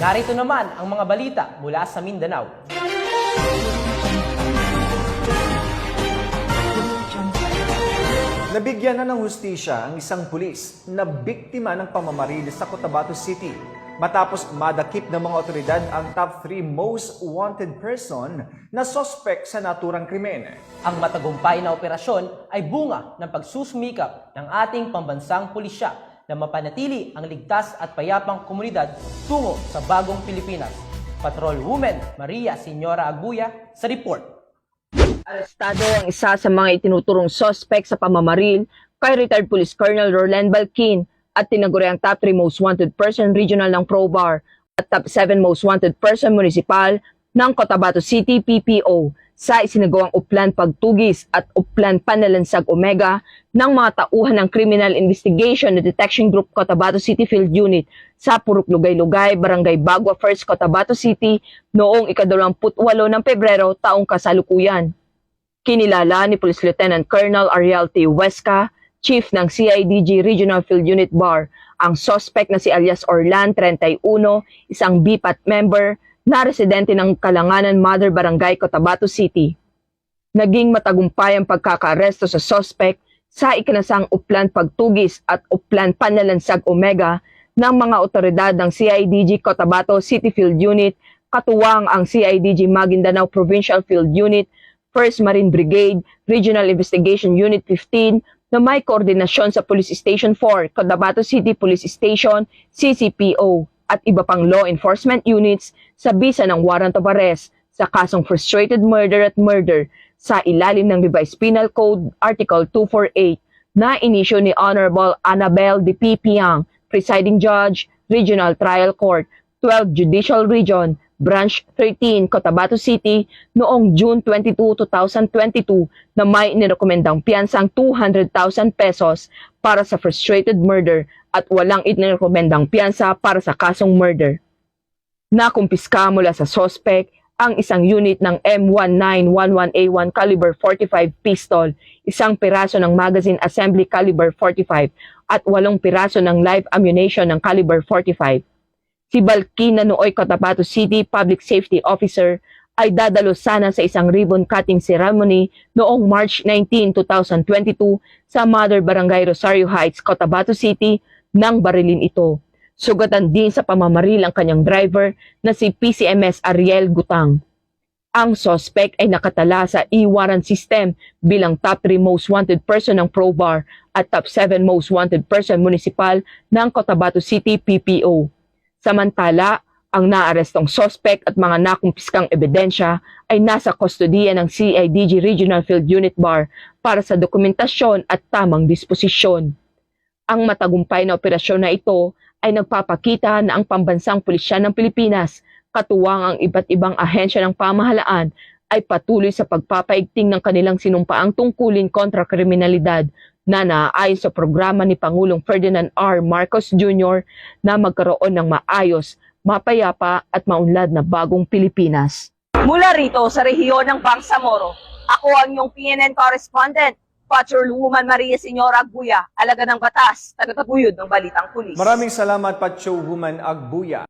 Narito naman ang mga balita mula sa Mindanao. Nabigyan na ng hustisya ang isang pulis na biktima ng pamamaril sa Cotabato City matapos madakip ng mga otoridad ang top 3 most wanted person na sospek sa naturang krimen. Ang matagumpay na operasyon ay bunga ng pagsusumikap ng ating pambansang pulisya na mapanatili ang ligtas at payapang komunidad tungo sa bagong Pilipinas. Patrolwoman Maria Señora Aguya sa report. Arestado ang isa sa mga itinuturong sospek sa pamamaril kay retired Police Colonel Roland Balkin at tinaguri ang top 3 most wanted person regional ng ProBar at top 7 most wanted person municipal ng Cotabato City PPO sa isinagawang uplan pagtugis at uplan panalansag Omega ng mga tauhan ng Criminal Investigation and Detection Group Cotabato City Field Unit sa Purok Lugay-Lugay, Barangay Bagua First, Cotabato City noong ika-28 ng Pebrero taong kasalukuyan. Kinilala ni Police Lieutenant Colonel Ariel T. Huesca, Chief ng CIDG Regional Field Unit BAR, ang suspect na si alias Orlan 31, isang BPAT member na residente ng Kalanganan Mother Barangay, Cotabato City. Naging matagumpay ang pagkakaaresto sa suspect sa ikinasang uplan pagtugis at uplan panalansag Omega ng mga otoridad ng CIDG Cotabato City Field Unit, katuwang ang CIDG Maguindanao Provincial Field Unit, 1st Marine Brigade, Regional Investigation Unit 15 na may koordinasyon sa Police Station 4, Cotabato City Police Station, CCPO, at iba pang law enforcement units sa bisa ng warrant of arrest sa kasong frustrated murder at murder sa ilalim ng Revised Penal Code Article 248 na inisyo ni Honorable Annabel D. P. Piang, Presiding Judge, Regional Trial Court, 12 Judicial Region, Branch 13, Cotabato City noong June 22, 2022 na may inirekomendang piyansang 200,000 pesos para sa frustrated murder at walang inirekomendang piyansa para sa kasong murder. Nakumpiska mula sa suspect ang isang unit ng M1911A1 caliber 45 pistol, isang piraso ng magazine assembly caliber 45 at 8 piraso ng live ammunition ng caliber 45. Si Balkin na nooy Cotabato City Public Safety Officer ay dadalo sana sa isang ribbon cutting ceremony noong March 19, 2022 sa Mother Barangay Rosario Heights, Cotabato City nang barilin ito. Sugatan din sa pamamaril ang kanyang driver na si PCMS Ariel Gutang. Ang suspect ay nakatala sa e-warrant system bilang top 3 most wanted person ng ProBar at top 7 most wanted person municipal ng Cotabato City PPO. Samantala, ang naarestong suspect at mga nakumpiskang ebidensya ay nasa kustodiya ng CIDG Regional Field Unit BAR para sa dokumentasyon at tamang disposisyon. Ang matagumpay na operasyon na ito ay nagpapakita na ang pambansang pulisya ng Pilipinas, katuwang ang iba't ibang ahensya ng pamahalaan, ay patuloy sa pagpapaigting ng kanilang sinumpaang tungkulin kontra kriminalidad na naaayon sa programa ni Pangulong Ferdinand R. Marcos Jr. na magkaroon ng maayos, mapayapa at maunlad na bagong Pilipinas. Mula rito sa rehiyon ng Bangsamoro, ako ang iyong PNN correspondent, Patrolwoman Maria Señora Aguya, alaga ng batas, tagataguyod ng Balitang Pulis. Maraming salamat, Patrolwoman Agbuya.